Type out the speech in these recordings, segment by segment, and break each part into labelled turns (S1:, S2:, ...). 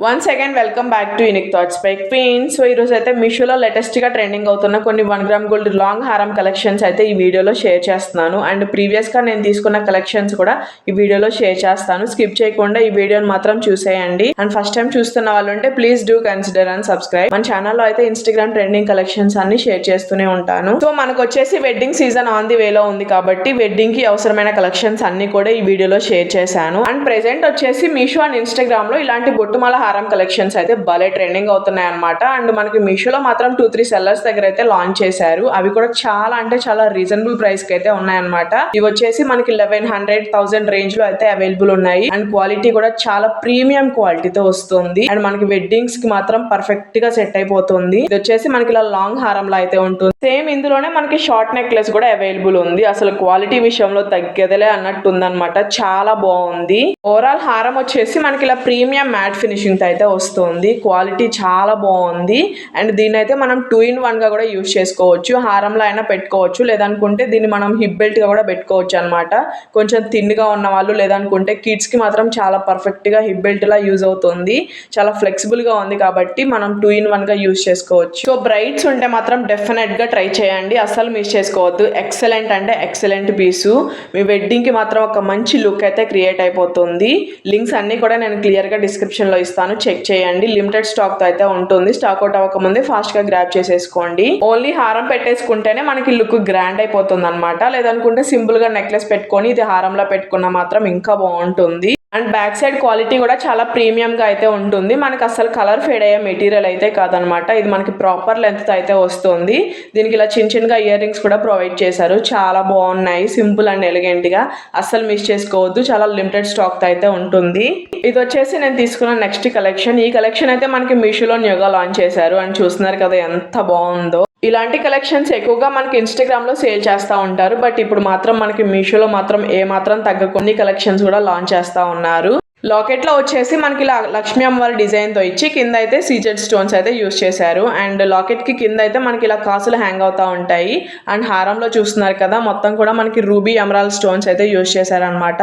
S1: Once again welcome back to unique thoughts by queen. So ఈరోజు అయితే మీషోలో లేటెస్ట్గా ట్రెండింగ్ అవుతున్న కొన్ని 1 గ్రామ్ గోల్డ్ లాంగ్ హారం కలెక్షన్స్ అయితే ఈ వీడియోలో షేర్ చేస్తున్నాను. అండ్ ప్రీవియస్గా నేను తీసుకున్న కలెక్షన్స్ కూడా ఈ వీడియోలో షేర్ చేస్తాను. స్కిప్ చేయకుండా ఈ వీడియోని మాత్రం చూసేయండి. అండ్ ఫస్ట్ టైం చూస్తున్న వాళ్ళు ఉంటే please do consider and subscribe. మన ఛానల్లో అయితే ఇన్స్టాగ్రామ్ ట్రెండింగ్ కలెక్షన్స్ అన్ని షేర్ చేస్తూనే ఉంటాను. సో మనకు వచ్చేసి వెడ్డింగ్ సీజన్ ఆన్ ది వేలో ఉంది కాబట్టి వెడ్డింగ్ కి అవసరమైన కలెక్షన్స్ అన్ని కూడా ఈ వీడియోలో షేర్ చేశాను. అండ్ ప్రెసెంట్ వచ్చేసి మీషో అండ్ ఇన్స్టాగ్రామ్ లో ఇలాంటి బొట్టుమాల హారం కలెక్షన్స్ అయితే భలే ట్రెండింగ్ అవుతున్నాయి అనమాట. అండ్ మనకి మీషోలో మాత్రం 2-3 సెల్లర్స్ దగ్గర అయితే లాంచ్ చేశారు. అవి కూడా చాలా అంటే చాలా రీజనబుల్ ప్రైస్ కి అయితే ఉన్నాయన్నమాట. ఇవి వచ్చేసి మనకి 1100-1000 రేంజ్ లో అయితే అవైలబుల్ ఉన్నాయి. అండ్ క్వాలిటీ కూడా చాలా ప్రీమియం క్వాలిటీతో వస్తుంది. అండ్ మనకి వెడ్డింగ్స్ కి మాత్రం పర్ఫెక్ట్ గా సెట్ అయిపోతుంది. ఇది వచ్చేసి మనకి ఇలా లాంగ్ హారం లా అయితే ఉంటుంది. సేమ్ ఇందులోనే మనకి షార్ట్ నెక్లెస్ కూడా అవైలబుల్ ఉంది. అసలు క్వాలిటీ విషయంలో తగ్గేదలే అన్నట్టు ఉందన్నమాట. చాలా బాగుంది. ఓవరాల్ హారం వచ్చేసి మనకి ఇలా ప్రీమియం మ్యాట్ ఫినిషింగ్ తో అయితే వస్తుంది. క్వాలిటీ చాలా బాగుంది. అండ్ దీన్ని అయితే మనం 2-in-1 గా కూడా యూజ్ చేసుకోవచ్చు. హారంలో అయినా పెట్టుకోవచ్చు, లేదనుకుంటే దీన్ని మనం హిప్ బెల్ట్ గా కూడా పెట్టుకోవచ్చు అనమాట. కొంచెం థిన్ గా ఉన్న వాళ్ళు, లేదనుకుంటే కిడ్స్ కి మాత్రం చాలా పర్ఫెక్ట్ గా హిప్ బెల్ట్ లా యూజ్ అవుతుంది. చాలా ఫ్లెక్సిబుల్ గా ఉంది కాబట్టి మనం 2-in-1 గా యూజ్ చేసుకోవచ్చు. సో బ్రైడ్స్ ఉంటే మాత్రం డెఫినెట్ గా ట్రై చేయండి, అస్సలు మిస్ చేసుకోవద్దు. ఎక్సలెంట్ అంటే ఎక్సలెంట్ పీసు. మీ వెడ్డింగ్ కి మాత్రం ఒక మంచి లుక్ అయితే క్రియేట్ అయిపోతుంది. లింక్స్ అన్ని కూడా నేను క్లియర్ గా డిస్క్రిప్షన్ లో ఇస్తాను, చెక్ చేయండి. లిమిటెడ్ స్టాక్ తో అయితే ఉంటుంది. స్టాక్ అవుట్ అవ్వకముందే ఫాస్ట్ గా గ్రాబ్ చేసేసుకోండి. ఓన్లీ హారం పెట్టేసుకుంటేనే మనకి లుక్ గ్రాండ్ అయిపోతుంది అనమాట. లేదనుకుంటే సింపుల్ గా నెక్లెస్ పెట్టుకొని ఇది హారంలో పెట్టుకున్నా మాత్రం ఇంకా బాగుంటుంది. అండ్ బ్యాక్ సైడ్ క్వాలిటీ కూడా చాలా ప్రీమియం గా అయితే ఉంటుంది. మనకి అసలు కలర్ ఫేడ్ అయ్యే మెటీరియల్ అయితే కాదనమాట. ఇది మనకి ప్రాపర్ లెంత్ తో అయితే వస్తుంది. దీనికి ఇలా చిన్నగా ఇయర్ రింగ్స్ కూడా ప్రొవైడ్ చేశారు. చాలా బాగున్నాయి, సింపుల్ అండ్ ఎలిగెంట్ గా. అస్సలు మిస్ చేసుకోవద్దు. చాలా లిమిటెడ్ స్టాక్ తో అయితే ఉంటుంది. ఇది వచ్చేసి నేను తీసుకున్న నెక్స్ట్ కలెక్షన్. ఈ కలెక్షన్ అయితే మనకి మీషోలో న్యూగా లాంచ్ చేశారు. అండ్ చూస్తున్నారు కదా ఎంత బాగుందో. ఇలాంటి కలెక్షన్స్ ఎక్కువగా మనకి ఇన్స్టాగ్రామ్ లో సేల్ చేస్తూ ఉంటారు. బట్ ఇప్పుడు మాత్రం మనకి మీషోలో మాత్రం ఏ మాత్రం తగ్గకుండా కలెక్షన్స్ కూడా లాంచ్ చేస్తూ ఉన్నారు. లాకెట్ లో వచ్చేసి మనకి ఇలా లక్ష్మీ అమ్మవారి డిజైన్ తో ఇచ్చి కింద అయితే సీజెడ్ స్టోన్స్ అయితే యూజ్ చేశారు. అండ్ లాకెట్ కి కింద అయితే మనకి ఇలా కాసులు హ్యాంగ్ అవుతా ఉంటాయి. అండ్ హారంలో చూస్తున్నారు కదా మొత్తం కూడా మనకి రూబీ ఎమరాల్డ్ స్టోన్స్ అయితే యూజ్ చేశారనమాట.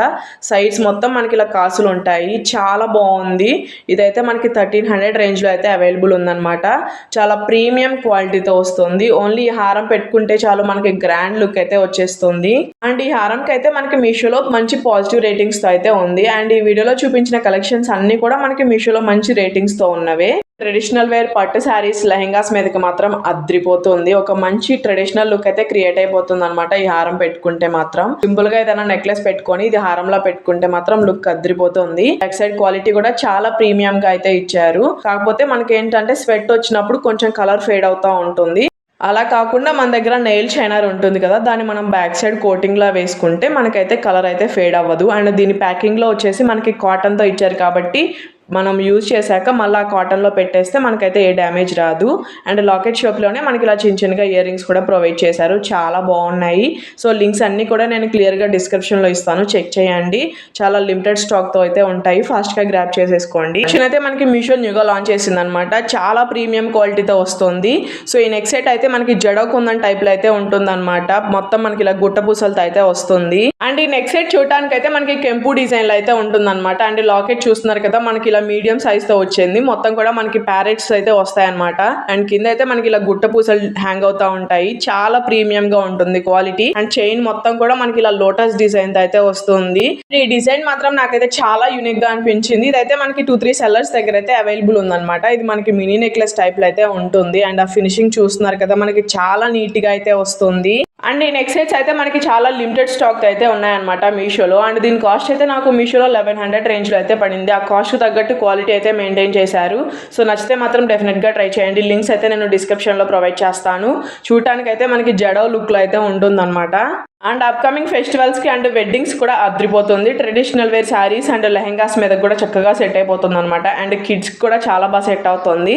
S1: సైడ్స్ మొత్తం మనకి ఇలా కాసులు ఉంటాయి. చాలా బాగుంది. ఇదైతే మనకి 1300 రేంజ్ లో అయితే అవైలబుల్ ఉందన్నమాట. చాలా ప్రీమియం క్వాలిటీతో వస్తుంది. ఓన్లీ ఈ హారం పెట్టుకుంటే చాలు మనకి గ్రాండ్ లుక్ అయితే వచ్చేస్తుంది. అండ్ ఈ హారంకి అయితే మనకి మీషోలో మంచి పాజిటివ్ రేటింగ్స్ తో అయితే ఉంది. అండ్ ఈ వీడియోలో చూపించిన కలెక్షన్స్ అన్ని కూడా మనకి మీషోలో మంచి రేటింగ్స్ తో ఉన్నవే. ట్రెడిషనల్ వేర్ పట్టు శారీస్, లెహెంగాస్ మీదకి మాత్రం అద్రిపోతుంది. ఒక మంచి ట్రెడిషనల్ లుక్ అయితే క్రియేట్ అయిపోతుంది అనమాట. ఈ హారం పెట్టుకుంటే మాత్రం సింపుల్ గా ఏదైనా నెక్లెస్ పెట్టుకొని ఇది హారంలో పెట్టుకుంటే మాత్రం లుక్ అద్రిపోతుంది. బ్యాక్ సైడ్ క్వాలిటీ కూడా చాలా ప్రీమియం గా అయితే ఇచ్చారు. కాకపోతే మనకి ఏంటంటే స్వెట్ వచ్చినప్పుడు కొంచెం కలర్ ఫేడ్ అవుతా ఉంటుంది. అలా కాకుండా మన దగ్గర నెయిల్ షైనర్ ఉంటుంది కదా, దాన్ని మనం బ్యాక్ సైడ్ కోటింగ్ లా వేసుకుంటే మనకైతే కలర్ అయితే ఫేడ్ అవ్వదు. అండ్ దీని ప్యాకింగ్ లో వచ్చేసి మనకి కాటన్ తో ఇచ్చారు కాబట్టి మనం యూజ్ చేశాక మళ్ళీ కాటన్లో పెట్టేస్తే మనకైతే ఏ డ్యామేజ్ రాదు. అండ్ లాకెట్ షాప్లోనే మనకి ఇలా చిన్నగా ఇయర్ రింగ్స్ కూడా ప్రొవైడ్ చేశారు. చాలా బాగున్నాయి. సో లింక్స్ అన్నీ కూడా నేను క్లియర్గా డిస్క్రిప్షన్లో ఇస్తాను, చెక్ చేయండి. చాలా లిమిటెడ్ స్టాక్తో అయితే ఉంటాయి, ఫాస్ట్గా గ్రాబ్ చేసేసుకోండి. అయితే మనకి మీషో న్యూగా లాంచ్ చేసింది అనమాట. చాలా ప్రీమియం క్వాలిటీతో వస్తుంది. సో ఈ నెక్ సెట్ అయితే మనకి జడో కుందన్ టైప్లో అయితే ఉంటుంది అనమాట. మొత్తం మనకి ఇలా గుట్ట పూసలతో అయితే వస్తుంది. అండ్ ఈ నెక్ సెట్ చూడటానికి అయితే మనకి కెంపు డిజైన్లో అయితే ఉంటుంది అనమాట. అండ్ లాకెట్ చూస్తున్నారు కదా మనకి మీడియం సైజ్ తో వచ్చింది. మొత్తం కూడా మనకి ప్యారెట్స్ అయితే వస్తాయన్నమాట. అండ్ కింద అయితే మనకి ఇలా గుట్ట పూసలు హ్యాంగ్ అవుతా ఉంటాయి. చాలా ప్రీమియం గా ఉంటుంది క్వాలిటీ. అండ్ చైన్ మొత్తం కూడా మనకి ఇలా లోటస్ డిజైన్ తో అయితే వస్తుంది. ఈ డిజైన్ మాత్రం నాకైతే చాలా యూనిక్ గా అనిపించింది. ఇదైతే మనకి 2-3 సెల్లర్స్ దగ్గర అయితే అవైలబుల్ ఉందన్నమాట. ఇది మనకి మినీ నెక్లెస్ టైప్ లో అయితే ఉంటుంది. అండ్ ఆ ఫినిషింగ్ చూస్తున్నారు కదా మనకి చాలా నీట్ గా అయితే వస్తుంది. అండ్ ఈ నెక్ సెట్స్ అయితే మనకి చాలా లిమిటెడ్ స్టాక్ అయితే ఉన్నాయన్నమాట మీషోలో. అండ్ దీని కాస్ట్ అయితే నాకు మీషోలో 1100 రేంజ్ లో అయితే పడింది. ఆ కాస్ట్ తగ్గట్టు క్వాలిటీ అయితే మెయింటైన్ చేశారు. సో నచ్చితే మాత్రం డెఫినెట్ గా ట్రై చేయండి. లింక్స్ అయితే నేను డిస్క్రిప్షన్ లో ప్రొవైడ్ చేస్తాను. చూడటానికి అయితే మనకి జడో లుక్ లో అయితే ఉంటుందన్నమాట. అండ్ అప్కమింగ్ ఫెస్టివల్స్ కి అండ్ వెడ్డింగ్స్ కూడా అద్రిపోతుంది. Traditional wear sarees and lehengas మీద కూడా చక్కగా సెట్ అయిపోతుంది అనమాట. అండ్ కిడ్స్ కూడా చాలా బాగా సెట్ అవుతుంది.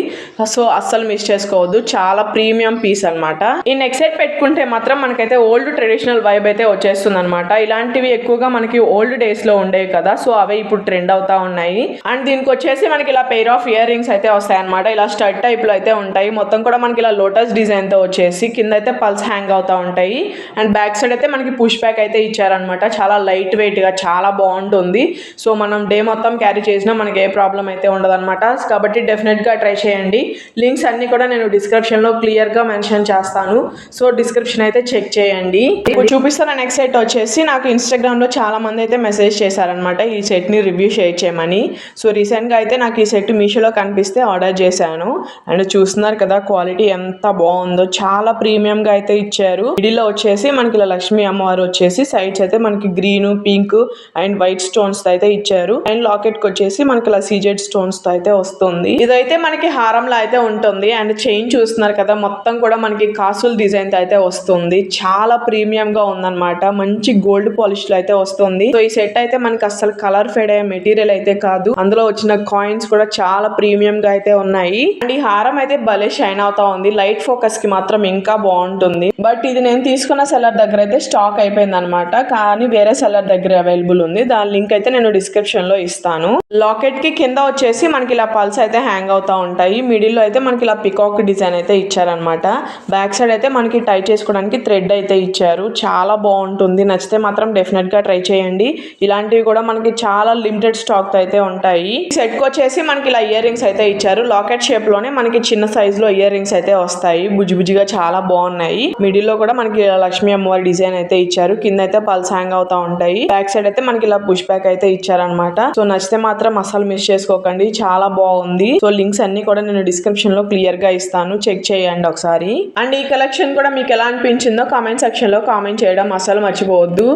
S1: సో అస్సలు మిస్ చేసుకోవద్దు. చాలా ప్రీమియం పీస్ అనమాట. ఈ నెక్ సెట్ పెట్టుకుంటే మాత్రం మనకైతే ఓల్డ్ ట్రెడిషనల్ వైబ్ అయితే వచ్చేస్తుంది అనమాట. ఇలాంటివి ఎక్కువగా మనకి ఓల్డ్ డేస్ లో ఉండేవి కదా, సో అవే ఇప్పుడు ట్రెండ్ అవుతా ఉన్నాయి. అండ్ దీనికి వచ్చేసి మనకి ఇలా పెయిర్ ఆఫ్ ఇయర్ రింగ్స్ అయితే వస్తాయి అనమాట. ఇలా స్టడ్ టైప్ లో అయితే ఉంటాయి. మొత్తం కూడా మనకి ఇలా లోటస్ డిజైన్ తో వచ్చేసి కింద అయితే పల్స్ హ్యాంగ్ అవుతా ఉంటాయి. అండ్ బ్యాక్ సైడ్ అయితే మనకి పుష్ బ్యాక్ అయితే ఇచ్చారనమాట. చాలా లైట్ వెయిట్ గా చాలా బాగుంటుంది. సో మనం డే మొత్తం క్యారీ చేసినా మనకి ఏ ప్రాబ్లం అయితే ఉండదు అనమాట. కాబట్టి డెఫినెట్ గా ట్రై చేయండి. లింక్స్ అన్ని కూడా నేను డిస్క్రిప్షన్ లో క్లియర్ గా మెన్షన్ చేస్తాను. సో డిస్క్రిప్షన్ అయితే చెక్ చేయండి. ఇప్పుడు చూపిస్తున్న నెక్స్ట్ సెట్ వచ్చేసి నాకు ఇన్స్టాగ్రామ్ లో చాలా మంది అయితే మెసేజ్ చేశారనమాట ఈ సెట్ ని రివ్యూ షేర్ చేయమని. సో రీసెంట్ గా అయితే నాకు ఈ సెట్ మీషోలో కనిపిస్తే ఆర్డర్ చేశాను. అండ్ చూస్తున్నారు కదా క్వాలిటీ ఎంత బాగుందో, చాలా ప్రీమియం గా అయితే ఇచ్చారు. మిడిల్లో వచ్చేసి మనకి ఇలా లక్ష్మీ అమ్మవారు వచ్చేసి సైడ్స్ అయితే మనకి green, pink and white stones తో అయితే ఇచ్చారు. అండ్ లాకెట్ కి వచ్చేసి మనకి ఇలా సీజెడ్ స్టోన్స్ తో అయితే వస్తుంది. ఇదైతే మనకి హారంలా అయితే ఉంటుంది. అండ్ చైన్ చూస్తున్నారు కదా మొత్తం కూడా మనకి కాసుల డిజైన్ తో అయితే వస్తుంది. చాలా ప్రీమియం గా ఉందన్నమాట. మంచి గోల్డ్ పాలిష్ లో అయితే వస్తుంది. సో ఈ సెట్ అయితే మనకి అసలు కలర్ ఫేడ్ అయ్యే మెటీరియల్ అయితే కాదు. అందులో వచ్చిన కాయిన్స్ కూడా చాలా ప్రీమియం గా అయితే ఉన్నాయి. అండ్ ఈ హారం అయితే భలే షైన్ అవుతా ఉంది. లైట్ ఫోకస్ కి మాత్రం ఇంకా బాగుంటుంది. బట్ ఇది నేను తీసుకున్న సెల్లర్ దగ్గర అయితే స్టాక్ అయిపోయింది అనమాట. కానీ వేరే సెల్లర్ దగ్గర అవైలబుల్ ఉంది. దాని లింక్ అయితే నేను డిస్క్రిప్షన్ లో ఇస్తాను. లాకెట్ కి కింద వచ్చేసి మనకి ఇలా పల్స్ అయితే హ్యాంగ్ అవుతా ఉంటాయి. మిడిల్ లో అయితే మనకి ఇలా పికాక్ డిజైన్ అయితే ఇచ్చారనమాట. బ్యాక్ సైడ్ అయితే మనకి టై చేసుకోవడానికి థ్రెడ్ అయితే ఇచ్చారు. చాలా బాగుంటుంది. నచ్చితే మాత్రం డెఫినెట్ గా ట్రై చేయండి. ఇలాంటివి కూడా మనకి చాలా లిమిటెడ్ స్టాక్ తో అయితే ఉంటాయి. సెట్ కి వచ్చేసి మనకి ఇలా ఇయర్ రింగ్స్ అయితే ఇచ్చారు. లాకెట్ షేప్ లోనే మనకి చిన్న సైజ్ లో ఇయర్ రింగ్స్ అయితే వస్తాయి. బుజ్జిగా చాలా బాగున్నాయి. మిడిల్ లో కూడా మనకి లక్ష్మీ అమ్మవారి డిజైన్ అయితే ఇచ్చారు. కింద అయితే పల్స్ హ్యాంగ్ అవుతా ఉంటాయి. బ్యాక్ సైడ్ అయితే మనకి ఇలా పుష్ బ్యాక్ అయితే ఇచ్చారనమాట. సో నచ్చితే మాత్రం అసలు మిస్ చేసుకోకండి. చాలా బాగుంది. సో లింక్స్ అన్ని కూడా నేను డిస్క్రిప్షన్ లో క్లియర్ గా ఇస్తాను. చెక్ చేయండి ఒకసారి. అండ్ ఈ కలెక్షన్ కూడా మీకు ఎలా అనిపించిందో కామెంట్ సెక్షన్ లో కామెంట్ చేయడం అసలు మర్చిపోవద్దు.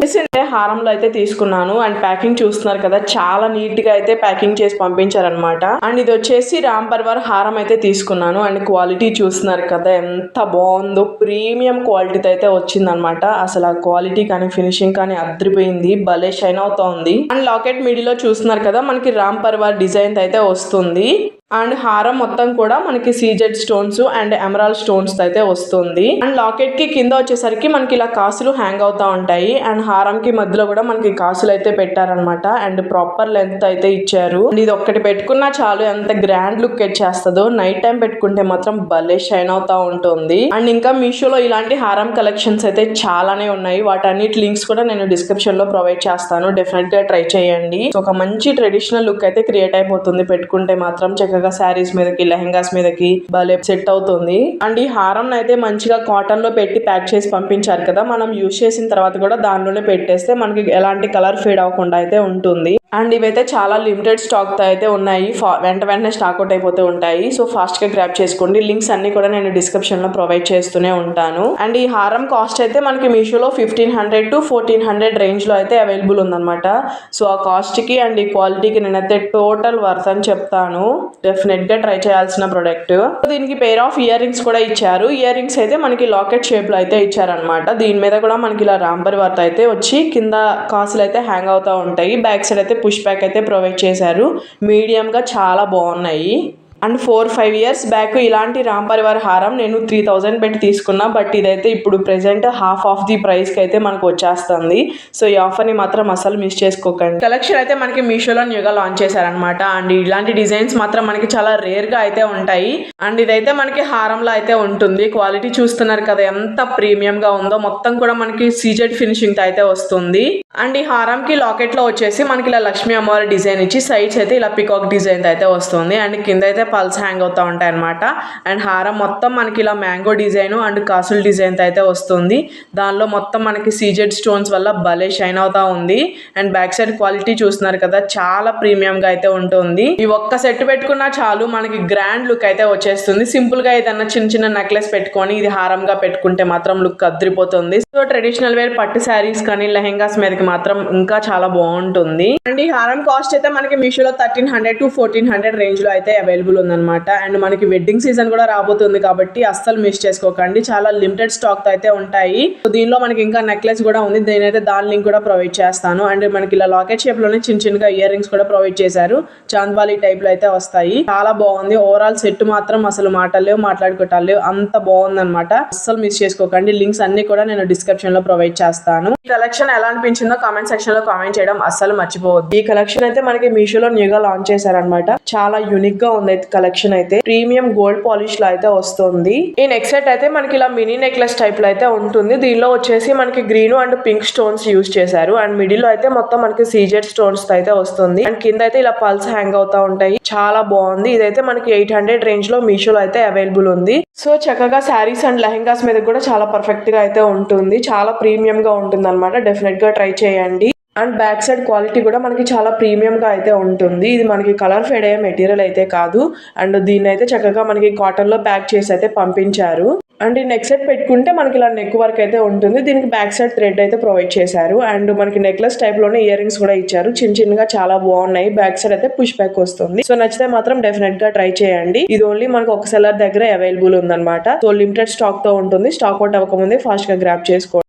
S1: హారంలో అయితే తీసుకున్నాను. అండ్ ప్యాకింగ్ చూస్తున్నారు కదా చాలా నీట్ గా అయితే ప్యాకింగ్ చేసి పంపించారనమాట. అండ్ ఇది వచ్చేసి రామ్ పర్వార్ హారం అయితే తీసుకున్నాను. అండ్ క్వాలిటీ చూస్తున్నారు కదా ఎంత బాగుందో. ప్రీమియం క్వాలిటీతో అయితే వచ్చిందనమాట. అసలు ఆ క్వాలిటీ కానీ ఫినిషింగ్ కానీ అద్రిపోయింది. భలే షైన్ అవుతా ఉంది. అండ్ లాకెట్ మిడిల్ లో చూస్తున్నారు కదా మనకి రామ్ పర్వార్ డిజైన్ అయితే వస్తుంది. అండ్ హారం మొత్తం కూడా మనకి CZ stones and emerald stones అయితే వస్తుంది. అండ్ లాకెట్ కి కింద వచ్చేసరికి మనకి ఇలా కాసులు హ్యాంగ్ అవుతా ఉంటాయి. అండ్ హారం కి మధ్యలో కూడా మనకి కాసులు అయితే పెట్టారనమాట. అండ్ ప్రాపర్ లెంత్ అయితే ఇచ్చారు. అండ్ ఇది ఒక్కటి పెట్టుకున్నా చాలు ఎంత గ్రాండ్ లుక్ చేస్తుందో. నైట్ టైం పెట్టుకుంటే మాత్రం భలే షైన్ అవుతా ఉంటుంది. అండ్ ఇంకా మీషోలో ఇలాంటి హారం కలెక్షన్స్ అయితే చాలానే ఉన్నాయి. వాటన్నిటి లింక్స్ కూడా నేను డిస్క్రిప్షన్ లో ప్రొవైడ్ చేస్తాను. డెఫినెట్ గా ట్రై చేయండి. ఒక మంచి ట్రెడిషనల్ లుక్ అయితే క్రియేట్ అయిపోతుంది. పెట్టుకుంటే మాత్రం శారీస్ మీదకి, లెహంగాస్ మీదకి భలే సెట్ అవుతుంది. అండ్ ఈ హారం అయితే మంచిగా కాటన్ లో పెట్టి ప్యాక్ చేసి పంపించారు కదా. మనం యూజ్ చేసిన తర్వాత కూడా దానిలోనే పెట్టేస్తే మనకి ఎలాంటి కలర్ ఫేడ్ అవ్వకుండా అయితే ఉంటుంది. అండ్ ఇవైతే చాలా లిమిటెడ్ స్టాక్ తో అయితే ఉన్నాయి. వెంటనే స్టాక్ అవుట్ అయిపోతూ ఉంటాయి. సో ఫాస్ట్ గా గ్రాప్ చేసుకోండి. లింక్స్ అన్ని కూడా నేను డిస్క్రిప్షన్ లో ప్రొవైడ్ చేస్తూనే ఉంటాను. అండ్ ఈ హారం కాస్ట్ అయితే మనకి మీషోలో 1500 to 1400 రేంజ్ లో అయితే అవైలబుల్ ఉందన్నమాట. సో ఆ కాస్ట్ కి అండ్ ఈ క్వాలిటీకి నేనైతే టోటల్ వర్త్ అని చెప్తాను. డెఫినెట్ గా ట్రై చేయాల్సిన ప్రొడక్ట్. దీనికి పేర్ ఆఫ్ ఇయర్ రింగ్స్ కూడా ఇచ్చారు. ఇయర్ రింగ్స్ అయితే మనకి లాకెట్ షేప్ లో అయితే ఇచ్చారనమాట. దీని మీద కూడా మనకి ఇలా రాంబర్ వర్త్ అయితే వచ్చి కింద కాసులు అయితే హ్యాంగ్ అవుతా ఉంటాయి. బ్యాక్ సైడ్ అయితే పుష్ బ్యాక్ అయితే ప్రొవైడ్ చేశారు. మీడియం గా చాలా బాగున్నాయి. అండ్ 4-5 years బ్యాక్ ఇలాంటి రామ్ పరివార్ హారం నేను 3000 పెట్టి తీసుకున్నా. బట్ ఇదైతే ఇప్పుడు present half of the price కి అయితే మనకు వచ్చేస్తుంది. సో ఈ ఆఫర్ ని మాత్రం అసలు మిస్ చేసుకోకండి. కలెక్షన్ అయితే మనకి మీషోలో న్యూగా లాంచ్ చేశారనమాట. అండ్ ఇలాంటి డిజైన్స్ మాత్రం మనకి చాలా రేర్ గా అయితే ఉంటాయి. అండ్ ఇదైతే మనకి హారంలో అయితే ఉంటుంది. క్వాలిటీ చూస్తున్నారు కదా ఎంత ప్రీమియం గా ఉందో. మొత్తం కూడా మనకి సీజెడ్ ఫినిషింగ్ తో అయితే వస్తుంది. అండ్ ఈ హారం కి లాకెట్ లో వచ్చేసి మనకి ఇలా లక్ష్మీ అమ్మవారి డిజైన్ ఇచ్చి సైడ్స్ అయితే ఇలా పికాక్ డిజైన్ తో అయితే వస్తుంది. అండ్ కింద అయితే పల్స్ హ్యాంగ్ అవుతా ఉంటాయి అనమాట. అండ్ హారం మొత్తం మనకి ఇలా మ్యాంగో డిజైన్ అండ్ కాసుల డిజైన్ తో అయితే వస్తుంది. దానిలో మొత్తం మనకి సీజెడ్ స్టోన్స్ వల్ల భలే షైన్ అవుతా ఉంది. అండ్ బ్యాక్ సైడ్ క్వాలిటీ చూస్తున్నారు కదా చాలా ప్రీమియం గా అయితే ఉంటుంది. ఈ ఒక్క సెట్ పెట్టుకున్నా చాలు మనకి గ్రాండ్ లుక్ అయితే వచ్చేస్తుంది. సింపుల్ గా ఏదన్నా చిన్న చిన్న నెక్లెస్ పెట్టుకొని ఇది హారంగా పెట్టుకుంటే మాత్రం లుక్ అద్రిపోతుంది. సో ట్రెడిషనల్ వేర్ పట్టు శారీస్ కానీ లెహెంగాస్ మీదకి మాత్రం ఇంకా చాలా బాగుంటుంది. అండ్ ఈ హారం కాస్ట్ అయితే మనకి మీషోలో 1300 to 1400 రేంజ్ లో అయితే అవైలబుల్ ఉందన్నమాట. అండ్ మనకి వెడ్డింగ్ సీజన్ కూడా రాబోతుంది కాబట్టి అస్సలు మిస్ చేసుకోకండి. చాలా లిమిటెడ్ స్టాక్ తో అయితే ఉంటాయి. సో దీనిలో మనకి ఇంకా నెక్లెస్ కూడా ఉంది. నేనైతే దాని లింక్ కూడా ప్రొవైడ్ చేస్తాను. అండ్ మనకి ఇలా లాకెట్ షేప్ లోనే చిన్న చిన్నగా ఇయర్ రింగ్స్ కూడా ప్రొవైడ్ చేశారు. చాంద్బాలి టైప్ లో అయితే వస్తాయి. చాలా బాగుంది. ఓవరాల్ సెట్ మాత్రం అసలు మాటలేవు మాట్లాడుకోవటాలేవు అంత బాగుంది అనమాట. అస్సలు మిస్ చేసుకోకండి. లింక్స్ అన్ని కూడా నేను డిస్క్రిప్షన్ లో ప్రొవైడ్ చేస్తాను. ఈ కలెక్షన్ ఎలా అనిపించిందో కామెంట్ సెక్షన్ లో కామెంట్ చేయడం అస్సలు మర్చిపోవద్దు. ఈ కలెక్షన్ అయితే మనకి మీషోలో న్యూగా లాంచ్ చేశారనమాట. చాలా యూనిక్ గా ఉంది. కలెక్షన్ అయితే ప్రీమియం గోల్డ్ పాలిష్ లో అయితే వస్తుంది. ఈ నెక్ సెట్ అయితే మనకి ఇలా మినీ నెక్లెస్ టైప్ లో అయితే ఉంటుంది. దీనిలో వచ్చేసి మనకి green and pink stones use చేశారు అండ్ మిడిల్ లో అయితే మొత్తం మనకి సీజెడ్ స్టోన్స్ తో అయితే వస్తుంది అండ్ కింద అయితే ఇలా పల్స్ హ్యాంగ్ అవుతా ఉంటాయి. చాలా బాగుంది. ఇదైతే మనకి 800 రేంజ్ లో మీషోలో అయితే అవైలబుల్ ఉంది. సో చక్కగా శారీస్ అండ్ లెహంగాస్ మీద కూడా చాలా పర్ఫెక్ట్ గా అయితే ఉంటుంది. చాలా ప్రీమియం గా ఉంటుంది అనమాట. డెఫినెట్ గా ట్రై చేయండి. అండ్ బ్యాక్ సైడ్ క్వాలిటీ కూడా మనకి చాలా ప్రీమియం గా అయితే ఉంటుంది. ఇది మనకి కలర్ ఫేడ్ అయ్యే మెటీరియల్ అయితే కాదు అండ్ దీన్ని అయితే చక్కగా మనకి కాటన్ లో ప్యాక్ చేసి అయితే పంపించారు. అండ్ ఈ నెక్ సెట్ పెట్టుకుంటే మనకి ఇలా నెక్ వర్క్ అయితే ఉంటుంది. దీనికి బ్యాక్ సైడ్ థ్రెడ్ అయితే ప్రొవైడ్ చేశారు అండ్ మనకి నెక్లెస్ టైప్ లోనే ఇయర్ రింగ్స్ కూడా ఇచ్చారు. చిన్నగా చాలా బాగున్నాయి. బ్యాక్ సైడ్ అయితే పుష్ బ్యాక్ వస్తుంది. సో నచ్చితే మాత్రం డెఫినెట్ గా ట్రై చేయండి. ఇది ఓన్లీ మనకు ఒక సెల్లర్ దగ్గర అవైలబుల్ ఉందన్నమాట. సో లిమిటెడ్ స్టాక్ తో ఉంటుంది. స్టాక్ అవుట్ అవ్వకముందే ఫాస్ట్ గా గ్రాప్ చేసుకోండి.